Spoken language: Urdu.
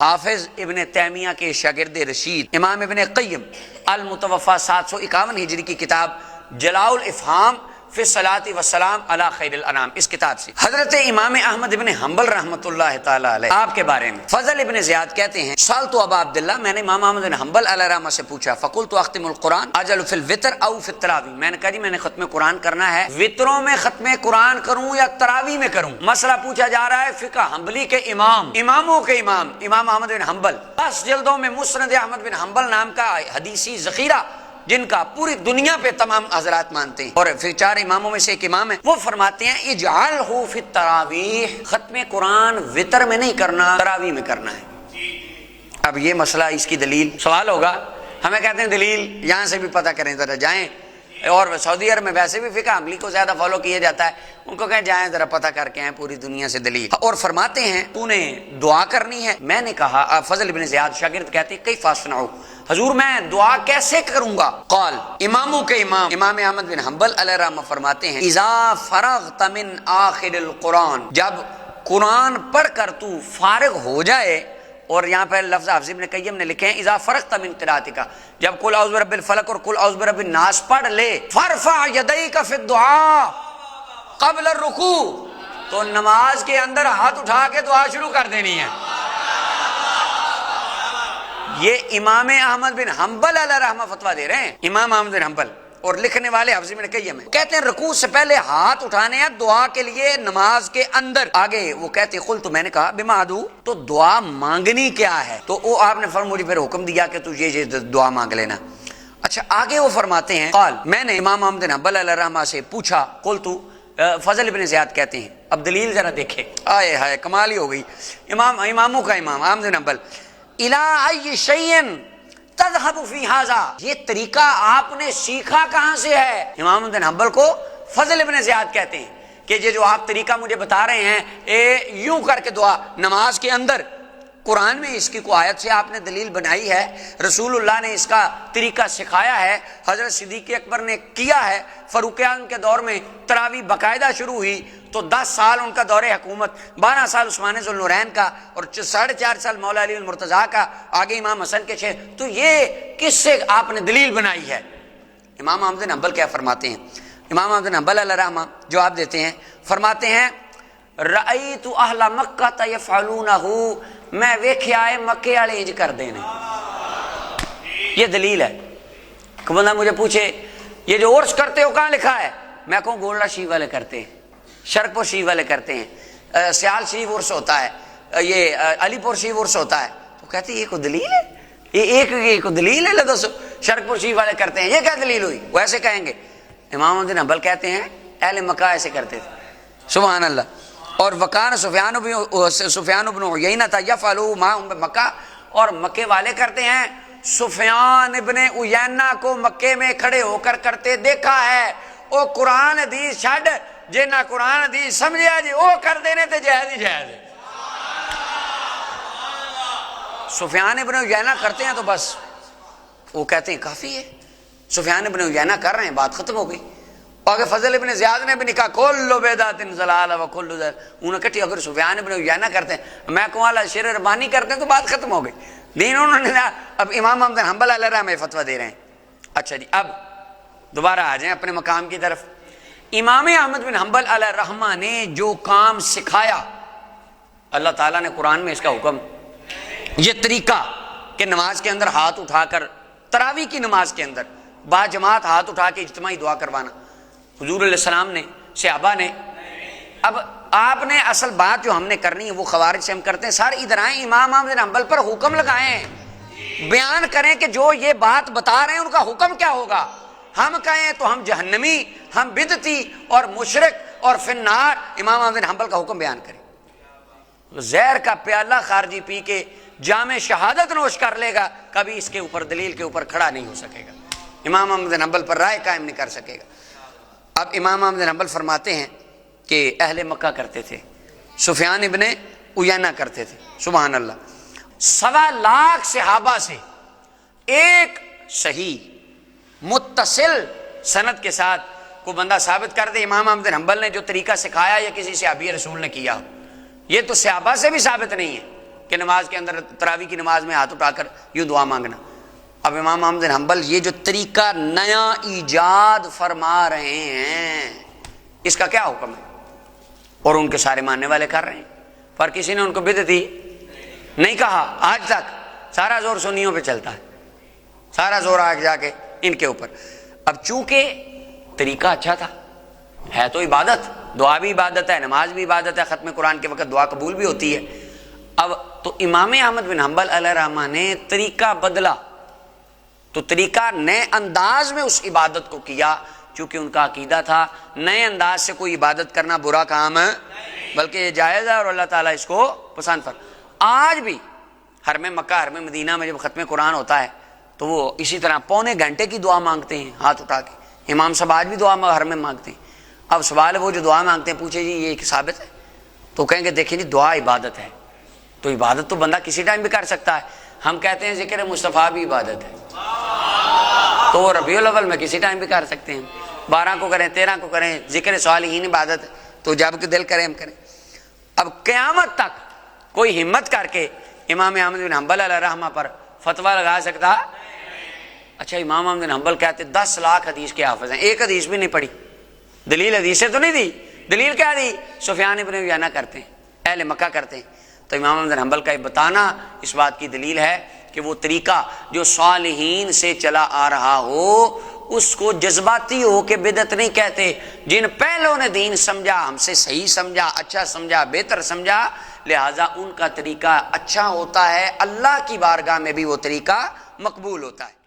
حافظ ابن تیمیہ کے شاگرد رشید امام ابن قیم المتوفا 751 ہجری کی کتاب جلاء الافہام فی الصلاۃ والسلام علی خیر الانام، اس کتاب سے حضرت امام احمد ابن حنبل رحمۃ اللہ تعالی علیہ آپ کے بارے میں فضل ابن زیاد کہتے ہیں سألت ابا عبداللہ، میں نے امام احمد بن حنبل علیہ رحمہ سے پوچھا، فقلت اختم القرآن اجل فی الوتر او فی التراویح، میں نے کہا جی میں نے ختم قرآن کرنا ہے، وطروں میں ختم قرآن کروں یا تراویح میں کروں؟ مسئلہ پوچھا جا رہا ہے فقہ حنبلی کے اماموں کے امام احمد بن حنبل، 10 جلدوں میں مسند احمد بن حنبل نام کا حدیثی ذخیرہ جن کا پوری دنیا پہ تمام حضرات مانتے ہیں، اور پھر 4 اماموں میں سے ایک امام ہے، وہ فرماتے ہیں اجعلہ فی التراویح، ختم قرآن وطر میں نہیں کرنا، تراویح میں کرنا ہے۔ اب یہ مسئلہ، اس کی دلیل، سوال ہوگا، ہمیں کہتے ہیں دلیل یہاں سے بھی پتہ کریں، ذرا جائیں، اور سعودی عرب میں ویسے بھی فقہ حنبلی کو زیادہ فالو کیا جاتا ہے، ان کو کہیں جائیں ذرا پتہ کر کے آئیں پوری دنیا سے دلیل، اور فرماتے ہیں تو نے دعا کرنی ہے؟ میں نے کہا، فضل ابن زیاد شاگرد کہتے ہیں کیف اصنع، حضور میں دعا کیسے کروں گا؟ قال، اماموں کے امام احمد بن حنبل علیہ رحمہ فرماتے ہیں اذا فرغت من آخر القرآن، جب قرآن پڑھ کر تو فارغ ہو جائے، اور یہاں پہ لفظ حافظ ابن قیم نے لکھے ہیں اذا فرغت من قراءتک، جب قل اعوذ برب الفلق اور قل اعوذ برب الناس پڑھ لے، فارفع یدیک فی الدعاء قبل الرکوع، تو نماز کے اندر ہاتھ اٹھا کے دعا شروع کر دینی ہے۔ یہ امام احمد بن حنبل علیہ رحمہ فتویٰ دے رہے ہیں، امام احمد بن حنبل، اور لکھنے والے حافظ ابن قیم ہیں، کہتے ہیں رکوع سے پہلے ہاتھ اٹھانے ہیں دعا کے لیے نماز کے اندر۔ آگے وہ کہتے ہیں قلت، میں نے کہا بما ادعو، تو دعا مانگنی کیا ہے؟ تو وہ آپ نے مجھے پھر حکم دیا کہ تو یہ دعا مانگ لینا۔ اچھا آگے وہ فرماتے ہیں قال، میں نے امام احمد بن حنبل علیہ رحمہ سے پوچھا، قلت، فضل ابن زیاد کہتے ہیں، اب دلیل ذرا دیکھیں، آئے ہائے کمال ہی ہو گئی، اماموں کا امام احمد بن حنبل، اِلَىٰ أَيِّ شَيْءٍ تَذْهَبُ فِي هَٰذَا، یہ طریقہ آپ نے سیکھا کہاں سے ہے؟ امام بن حنبل کو فضل ابن زیاد کہتے ہیں کہ یہ جو آپ طریقہ مجھے بتا رہے ہیں، یوں کر کے دعا نماز کے اندر، قرآن میں اس کی کو آیت سے آپ نے دلیل بنائی ہے، رسول اللہ نے اس کا طریقہ سکھایا ہے، حضرت صدیق اکبر نے کیا ہے، فاروق اعظم کے دور میں تراویح باقاعدہ شروع ہوئی، تو 10 سال ان کا دور حکومت، 12 سال عثمان ذو النورین کا، اور 4.5 سال مولا علی المرتضیٰ کا، آگے امام حسن کے 6، تو یہ کس سے آپ نے دلیل بنائی ہے؟ امام احمد بن حنبل کیا فرماتے ہیں؟ امام احمد بن حنبل علیہ رحمہ جواب دیتے ہیں، فرماتے ہیں رأیت اہل مکہ یفعلونہ، میں ویکھیا ہے مکے والے انج کر دینے، یہ دلیل ہے۔ کہ بندہ مجھے پوچھے یہ جو عرس کرتے ہو کہاں لکھا ہے؟ میں کہوں گولڈا شریف والے کرتے ہیں، شرک پور شریف والے کرتے ہیں، سیال شریف عرس ہوتا ہے، یہ علی پور شریف عرس ہوتا ہے، تو کہتے ہیں یہ کوئی دلیل ہے؟ یہ کوئی دلیل ہے؟ لدو شرک پور شریف والے کرتے ہیں، یہ کیا دلیل ہوئی؟ وہ ایسے کہیں گے۔ امام بن حنبل کہتے ہیں اہل مکہ ایسے کرتے تھے، سبحان اللہ۔ اور وکان سفیان بن عیینہ یفعلوا معهم بمکہ، اور مکے والے کرتے ہیں، سفیان ابن عیینہ کو مکے میں کھڑے ہو کر کرتے دیکھا ہے۔ او قرآن حدیث چھڈ، جے نہ قرآن حدیث سمجھیا جی او کر دینے تے جائز ہی جائز ہے۔ سفیان ابن عیینہ کرتے ہیں تو بس وہ کہتے ہیں کافی ہے، سفیان ابن عیینہ کر رہے ہیں، بات ختم ہو گئی۔ آگے فضل ابن زیاد نے بھی نکاح کل بیدات ضلالہ و کل ضلال، انہوں نے کہا اگر سفیان ابن عیینہ کرتے ہیں، میں کہوں اللہ شیر ربانی کرتے ہیں، تو بات ختم ہو گئی۔ دین انہوں نے اب امام احمد بن حنبل علیہ رحمہ فتویٰ دے رہے ہیں۔ اچھا جی، اب دوبارہ آ جائیں اپنے مقام کی طرف۔ امام احمد بن حنبل علیہ رحمہ نے جو کام سکھایا، اللہ تعالیٰ نے قرآن میں اس کا حکم، یہ طریقہ کہ نماز کے اندر ہاتھ اٹھا کر، تراویح کی نماز کے اندر با جماعت ہاتھ اٹھا کے اجتماعی دعا کروانا، حضور علیہ السلام نے، صحابہ نے۔ اب آپ نے اصل بات جو ہم نے کرنی ہے وہ خوارج سے ہم کرتے ہیں، سارے ادھر آئیں، امام احمد بن حنبل پر حکم لگائیں، بیان کریں کہ جو یہ بات بتا رہے ہیں ان کا حکم کیا ہوگا۔ ہم کہیں تو ہم جہنمی، ہم بدعتی اور مشرک اور فی النار، امام احمد بن حنبل کا حکم بیان کریں۔ زہر کا پیالہ خارجی پی کے جام شہادت نوش کر لے گا، کبھی اس کے اوپر دلیل کے اوپر کھڑا نہیں ہو سکے گا، امام احمد بن حنبل پر رائے قائم نہیں کر سکے گا۔ اب امام احمد بن حنبل فرماتے ہیں کہ اہل مکہ کرتے تھے، سفیان ابن عیینہ کرتے تھے، سبحان اللہ۔ 1.25 لاکھ صحابہ سے ایک صحیح متصل سند کے ساتھ کو بندہ ثابت کر دے امام احمد بن حنبل نے جو طریقہ سکھایا یا کسی صحابی رسول نے کیا، یہ تو صحابہ سے بھی ثابت نہیں ہے کہ نماز کے اندر تراویح کی نماز میں ہاتھ اٹھا کر یوں دعا مانگنا۔ اب امام احمد بن حنبل یہ جو طریقہ نیا ایجاد فرما رہے ہیں، اس کا کیا حکم ہے؟ اور ان کے سارے ماننے والے کر رہے ہیں، پر کسی نے ان کو بدعتی نہیں کہا۔ آج تک سارا زور سنیوں پہ چلتا ہے، سارا زور آگ جا کے ان کے اوپر۔ اب چونکہ طریقہ اچھا تھا، ہے تو عبادت، دعا بھی عبادت ہے، نماز بھی عبادت ہے، ختم قرآن کے وقت دعا قبول بھی ہوتی ہے۔ اب تو امام احمد بن حنبل علیہ رحمہ نے طریقہ بدلا، تو طریقہ نئے انداز میں اس عبادت کو کیا، چونکہ ان کا عقیدہ تھا نئے انداز سے کوئی عبادت کرنا برا کام ہے، بلکہ یہ جائز ہے اور اللہ تعالیٰ اس کو پسند فرماتا ہے۔ آج بھی حرم مکہ حرم مدینہ میں جب ختم قرآن ہوتا ہے تو وہ اسی طرح پونے گھنٹے کی دعا مانگتے ہیں ہاتھ اٹھا کے۔ امام صاحب آج بھی دعا حرم میں مانگتے ہیں۔ اب سوال ہے وہ جو دعا مانگتے ہیں، پوچھے جی یہ ثابت ہے؟ تو کہیں گے دیکھیں جی دعا عبادت ہے، تو عبادت تو بندہ کسی ٹائم بھی کر سکتا ہے۔ ہم کہتے ہیں ذکر مصطفیٰ بھی عبادت ہے، تو وہ ربیع الاول میں کسی ٹائم بھی کر سکتے ہیں، 12 کو کریں 13 کو کریں، ذکر صالحین عبادت ہے، تو جب کہ دل کرے ہم کریں۔ اب قیامت تک کوئی ہمت کر کے امام احمد بن حنبل علیہ رحمہ پر فتویٰ لگا سکتا؟ اچھا امام احمد بن حنبل کہتے 10 لاکھ حدیث کے حافظ ہیں، ایک حدیث بھی نہیں پڑھی، دلیل حدیث سے تو نہیں دی، دلیل کیا دی؟ سفیان ابن عیینہ کرتے ہیں، اہل مکہ کرتے ہیں۔ تو امام احمد بن حنبل کا یہ بتانا اس بات کی دلیل ہے کہ وہ طریقہ جو صالحین سے چلا آ رہا ہو اس کو جذباتی ہو کے بدعت نہیں کہتے۔ جن پہلوں نے دین سمجھا، ہم سے صحیح سمجھا، اچھا سمجھا، بہتر سمجھا، لہٰذا ان کا طریقہ اچھا ہوتا ہے، اللہ کی بارگاہ میں بھی وہ طریقہ مقبول ہوتا ہے۔